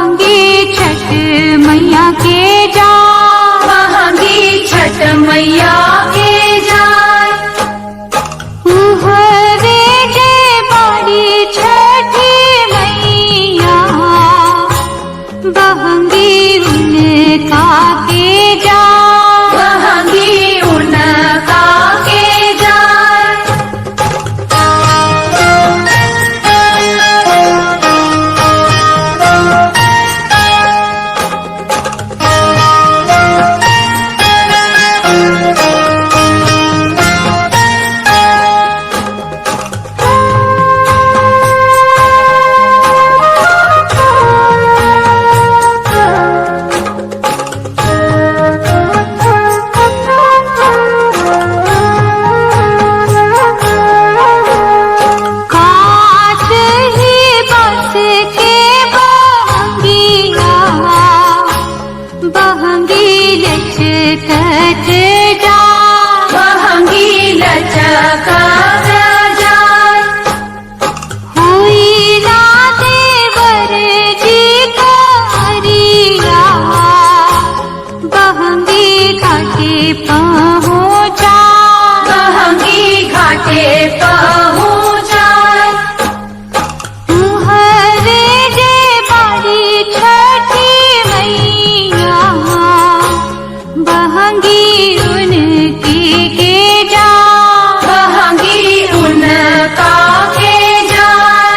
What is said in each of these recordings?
बहंगी छठ मैया के जाए, बहंगी छठ मैया के जाए। उहरे जे बड़ी छठी मैया, बहंगी उनका के जाए, बहंगी उनका के जाए। काट ही बस के बहंगिया, बहंगी लचकत जाए, बहंगी लचकत जाए। हुई ना देवर जी का हरिया, बहंगी घाटे पहुँचा, बहंगी घाटे पहुँचाए। तुहरे जे बड़ी छठी मैया, बहंगी उनकी के जाए, बहंगी उनका के जाए।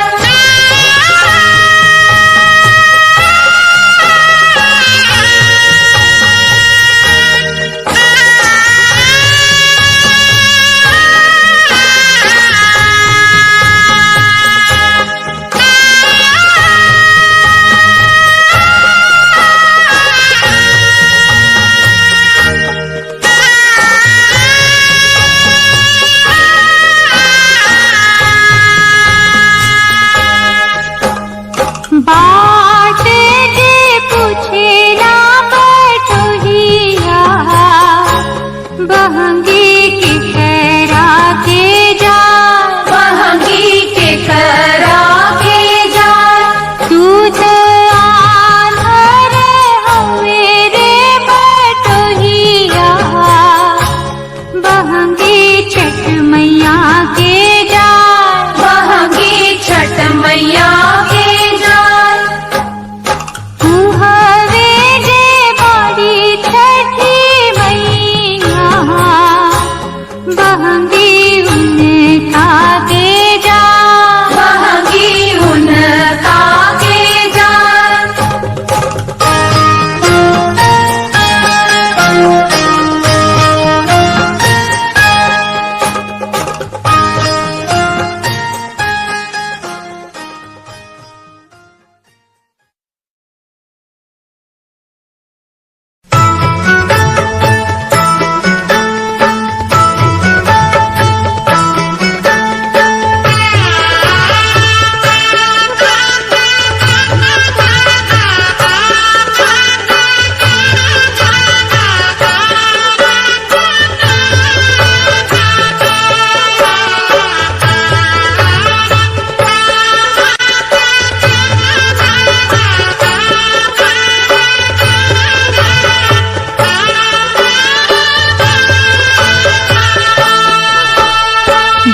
बाट जे पूछेला बटोहिया, बहंगी की खैरा के जाए, बहंगी के करा के जाए। तू तो आंधर हवे रे बटोहिया, बहंगी छठ मैया के जाए, बहंगी छठ मैया के जाए। तुहरे जे बड़ी छठी मैया, बहंगी उनका के जाए, बहंगी उनका के जाए।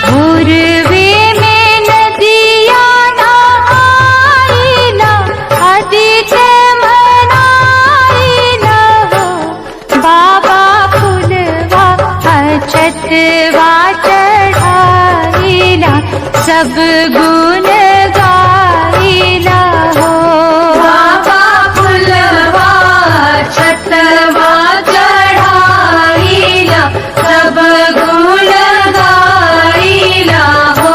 भोरवे में नदिया नहाइला, अधिक मनाइला हो, बाबा फुलवा अछतवा चढ़ाइला, सब गुण गाइला हो। बाबा फुलवा छतवा चढ़ाइला, सब गुण गाइला हो।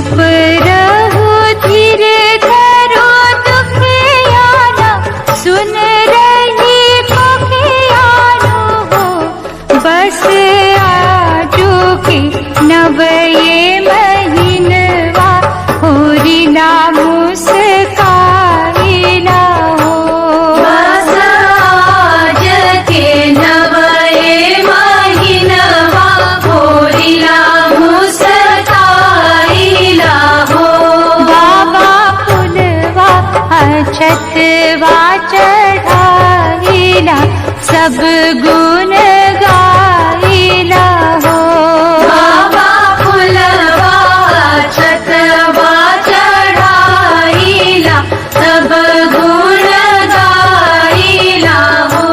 चुप रहो धीर धरो दुखियाना, सुन रही पुखियानो हो। बस आजो के नव ये महीनवा, होरी ना मुस्काइला हो। बस आज के नव ये महीनवा, होरिला मुस्काइला हो। बाबा पुलवा अछतवा चढ़ाइला, सब गुण गाइला हो। बाबा फुलवा छतवा चढ़ाइला, सब गुण गाइला हो।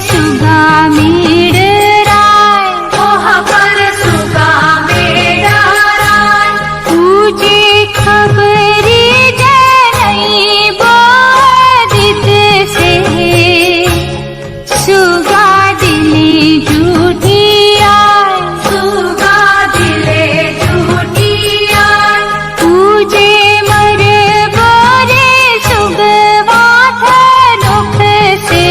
सुगा मेडराय, वहाँ पर सुगा मेडराय, पूजे खबरी जनई बोधित से, सुगा दिले जूठिया, सुगा दिले जूठिया, पूजे मर बोरे सुगवा धनुख से,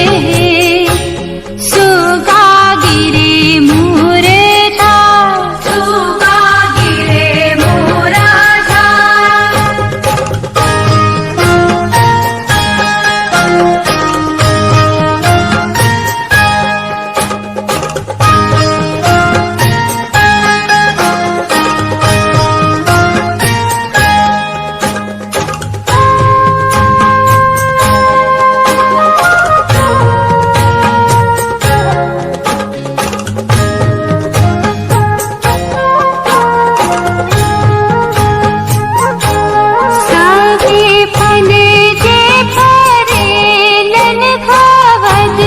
सुगा गिरे मूर्छा, सुगा गिरे मूर्छा, सागे फल जे फरेलन खावद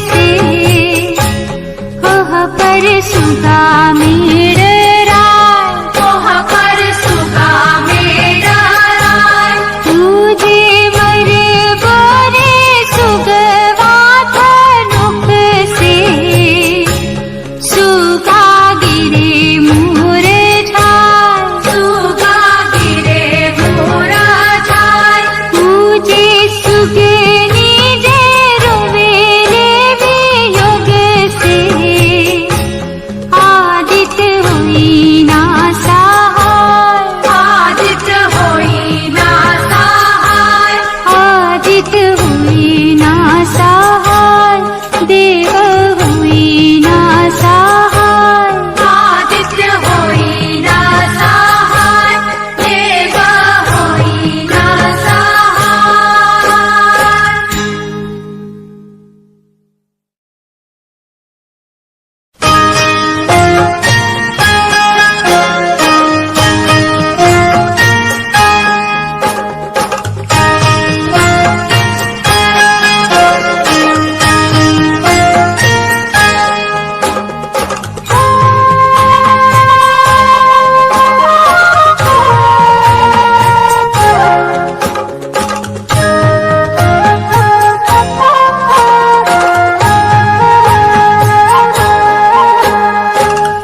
से, वहाँ पर सुगा मेडराय, वहाँ पर सुगा मेडराय, पूजे मर बोरे सुगवा धनुख से, सुगा गिरे मूर्छा, सुगा गिरे मूर्छा, पूजे सुगनी जे रोवेले वियोग से, आदित्य हुई ना सहाय, आदित्य होई ना सहाय, आदित्य हुई ना सहाय, देव हुई ना सहाय, आदित्य होई ना सहाय, देव होई ना सहाय।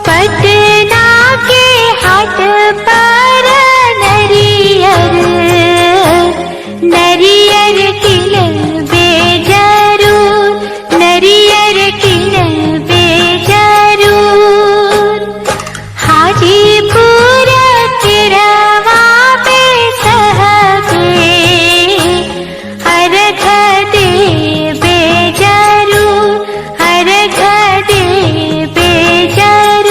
पटना के हाट पर नरियर, नरियर किल बेजरूर, नरियर किल बेजरूर, हाजीपुर किरवा पे सहगे, अर्घ दे बेजरूर, अर्घ दे बेजरूर,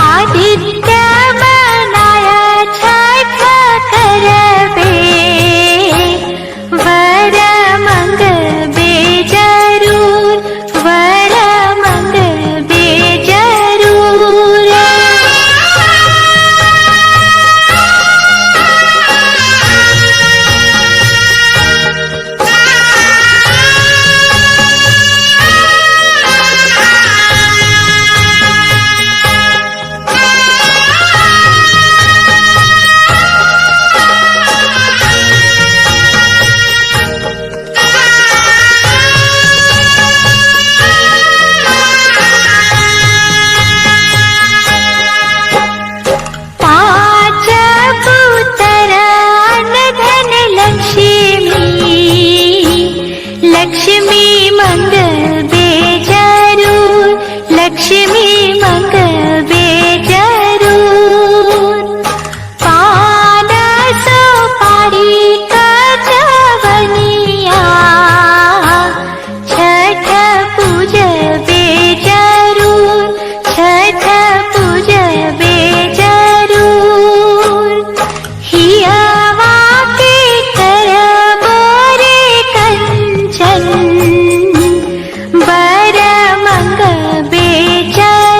आदित्य मनाया छठ करबे, वर मंग बेजरूर, वर मंग बेजरूर। पाँच पुत्र धन लक्ष्मी, लक्ष्मी मंग बेजरूर, लक्ष्मी मंग बेजरूर, पान सुपारी कचवनिया, छठ पूज बेजरूर, छठ पूज बेजरूर, हियवा के करबो रे कंचन, बर मंग बेजरूर।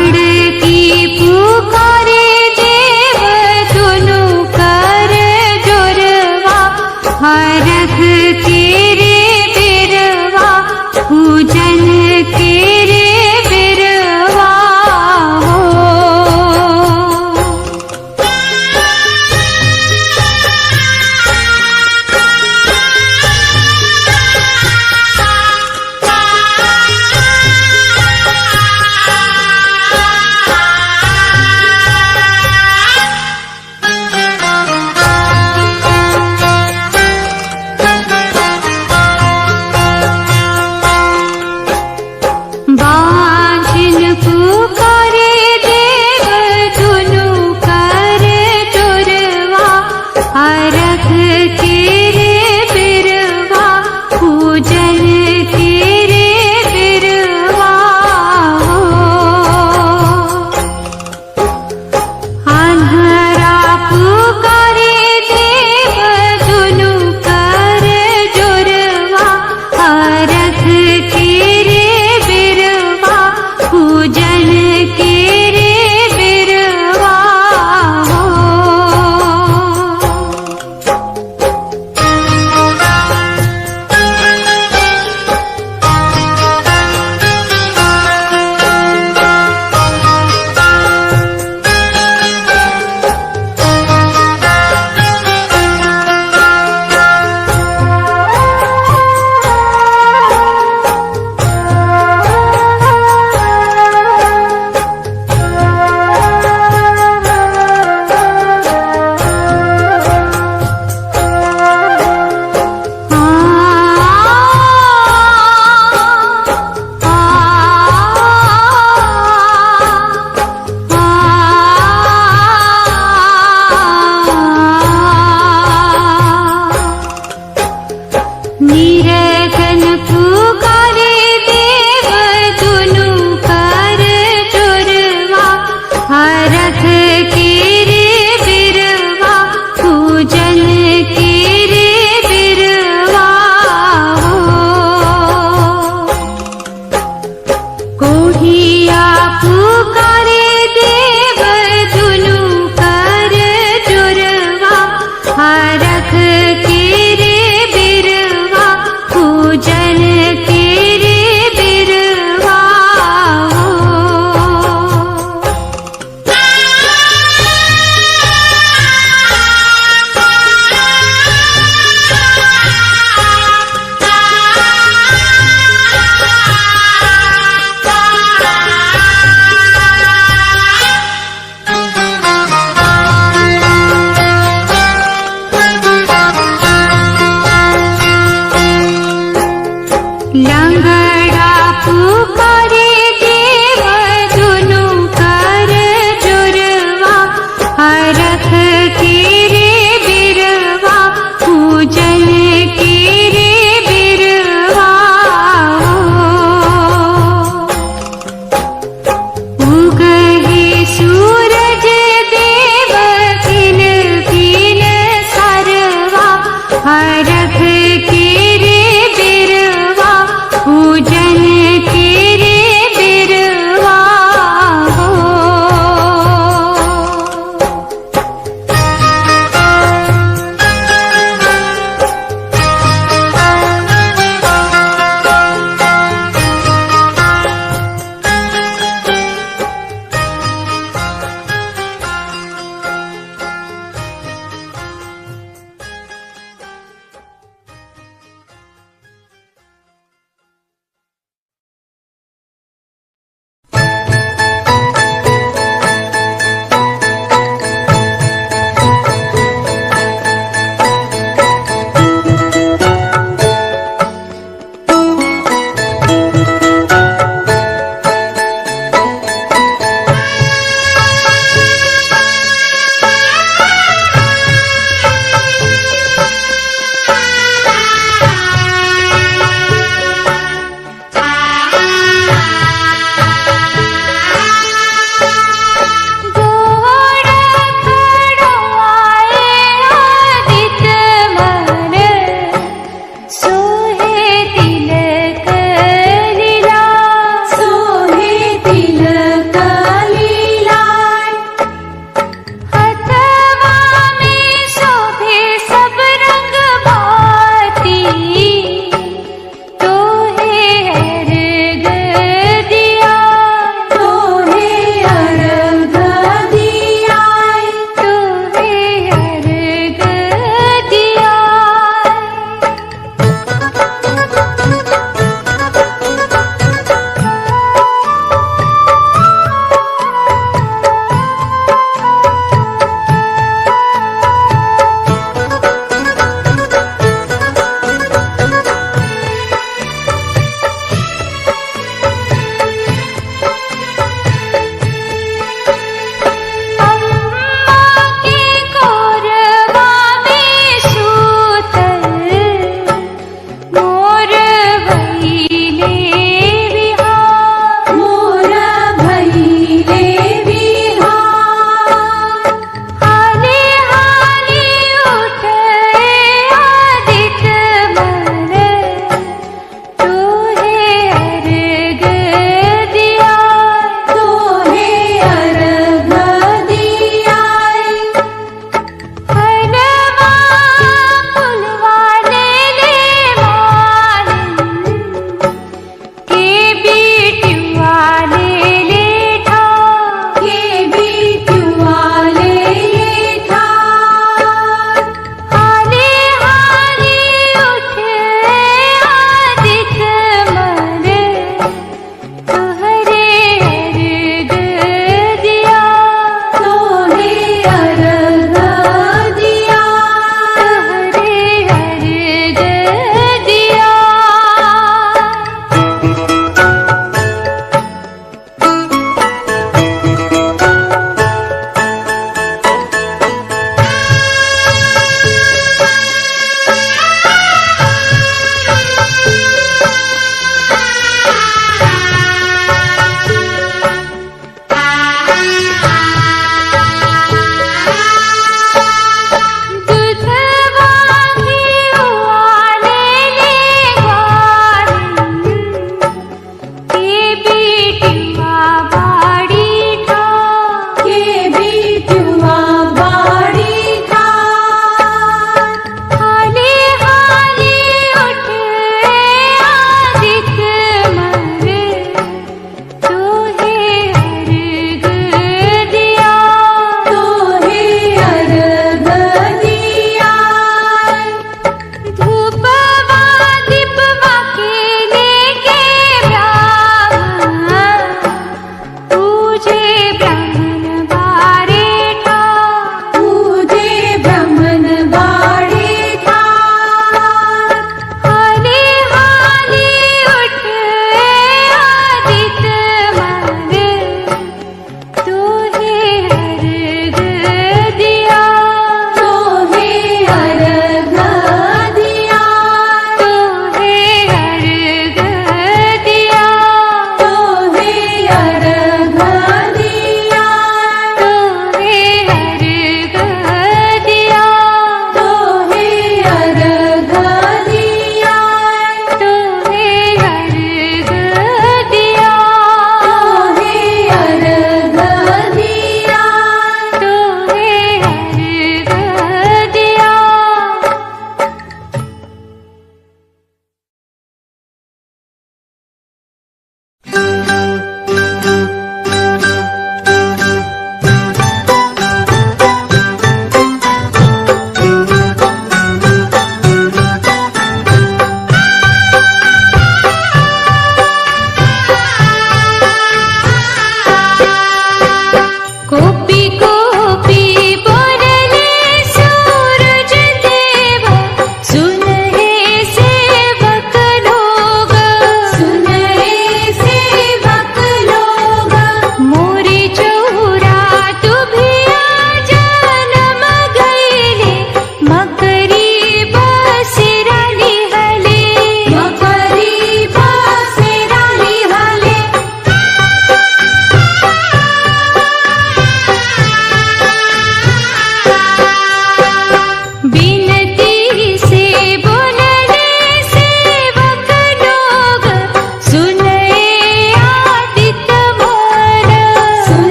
मड़की पुकारे देव दुनु कर जोरवा, हरख के रे बिरवा, पूजन के रे बिरवा हो।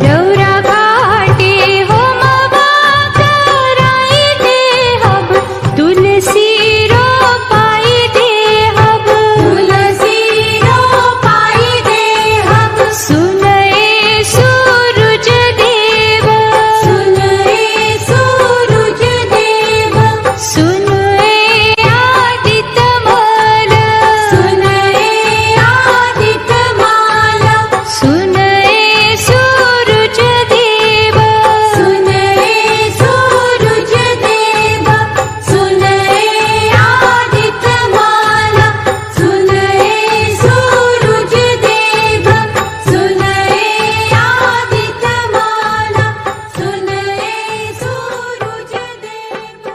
रौरा घाटे हो मवा कराई दे हब तुलसी रोपाई दे हब तुलसी रोपाई दे हब सुनए सूरज देव सुनए सूरज देव सुनए आदित्य माल सुनए आदित्य माल सुनए सूरज देव सुनए सूरज देव सुनए आदित्य माल सुनए सूरज देव सुनए आदित्य माल सुनए सूरज देव।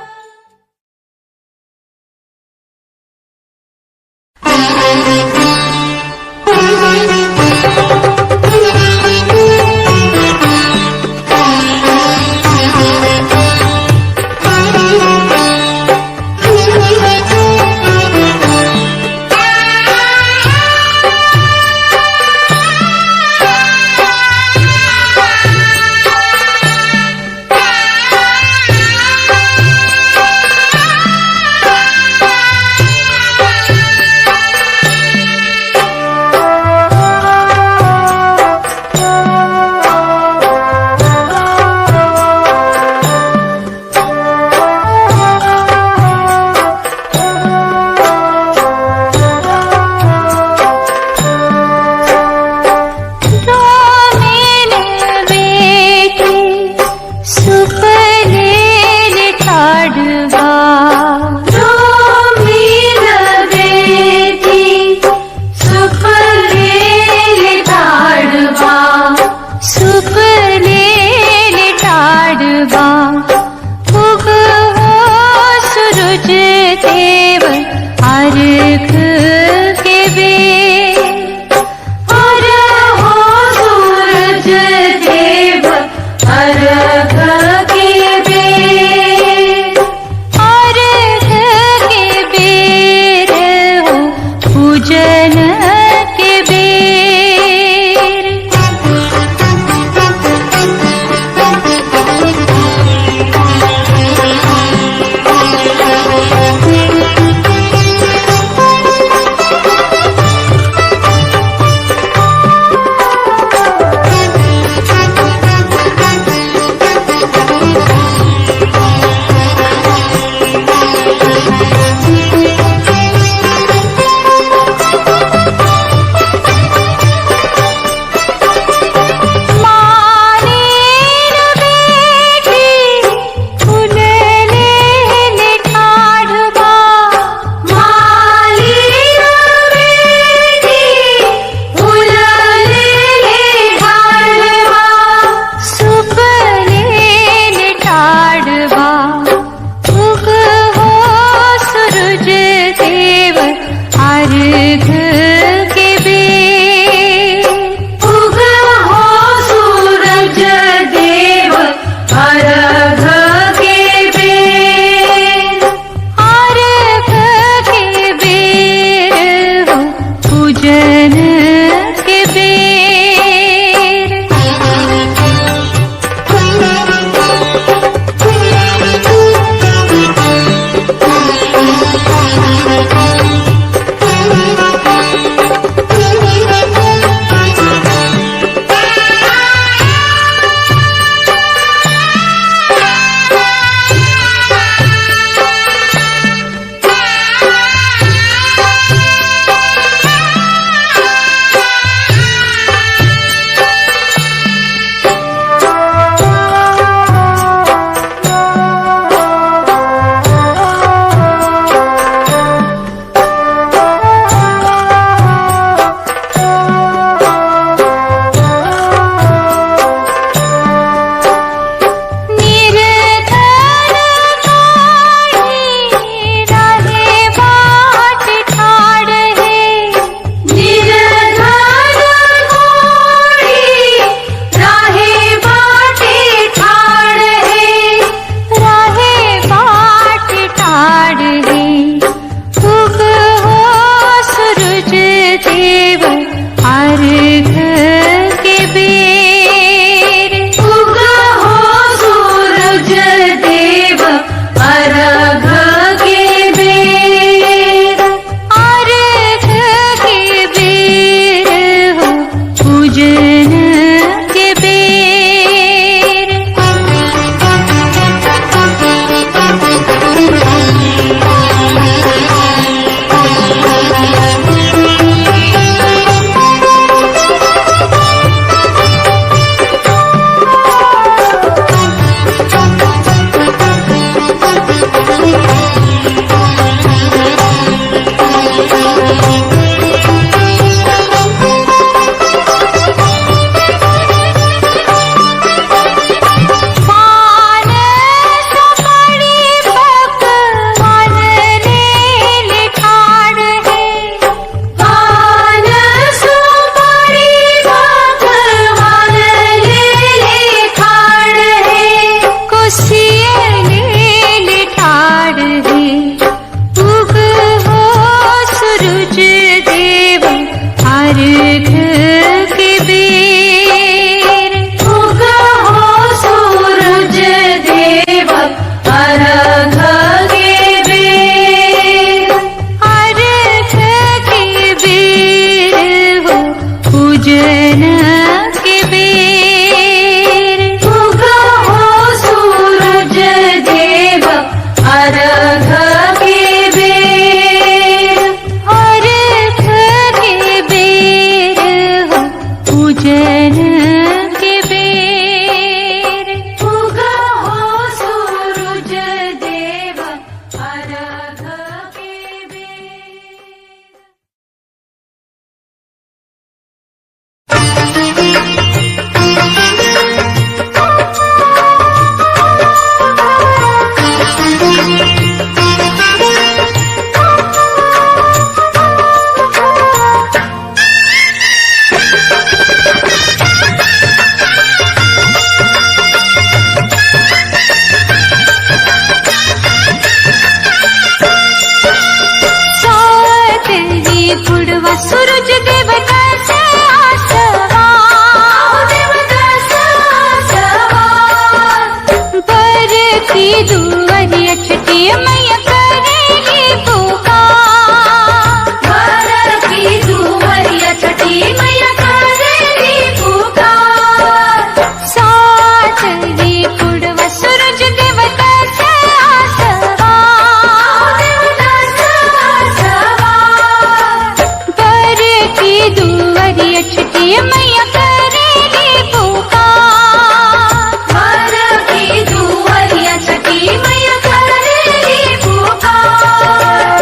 देव अर्घ के बेर हर हो सूरज देव अर्घ के बेर अर्घ के बेर हो पूजन के बेर छठी मैया करेगी पुकार। घर की दुवरिया छठी मैया करेगी पुकार। सातरी पुड़वा सूरज देवता से आसवार। घर की दुवरिया छठी मैया करेगी पुकार। घर की दुवरिया छठी मैया करेगी पुकार।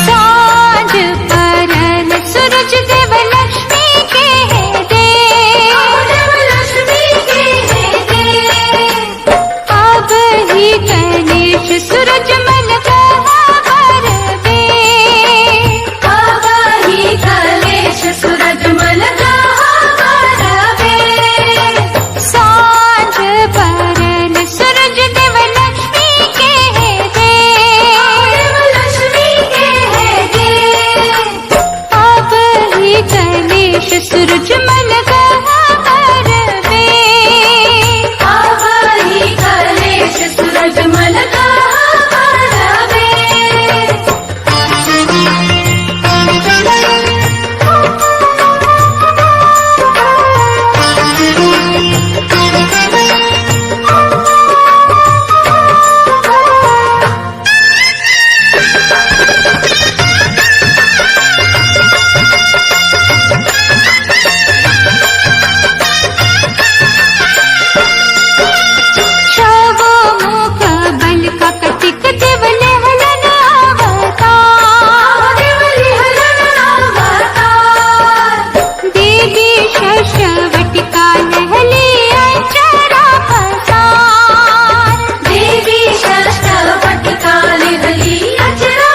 साँझ परन सूरज देव लक्ष्मी के है देव। लक्ष्मी के है देव। अब ही गणेश सूरज मन कहा बरवे। अब ही कलेश सूरज मन कहा बरवे। साँझ परन सूरज देव लक्ष्मी के है देव। लक्ष्मी के है देव। अब ही गणेश सूरज मन कहा बरवे। अब ही कलेश सूरज मन कहा बरवे। छवो मुख बल का कतिक देव लहलन अवतार। देवी शशवटिका लहली अचरा पसार। देवी षष्ठवटिका लहली अचरा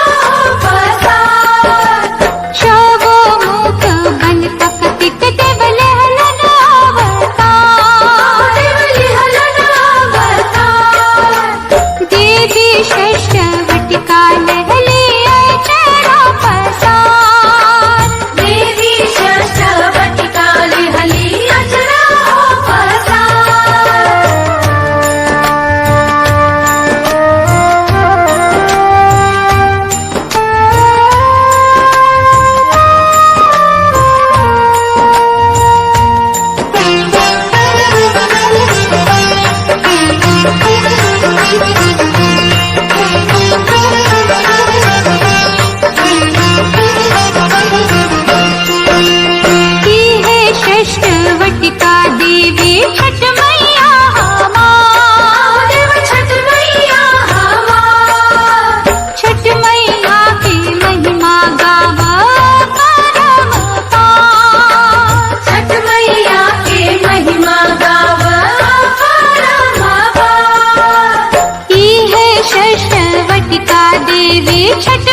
पसार। छवो मुख बल का कतिक देव लहलन अवतार। देवी शशवटिका लहली अचरा पसार। देवी षष्ठवटिका लहली अचरा पसार। की है षष्ठवटिका देवी छठ मैया हमार। छठ मैया हमार। छठ मैया की महिमा गावा परम पार। छठ मैया के महिमा गावा परम पार। की है षष्ठवटिका देवी छठ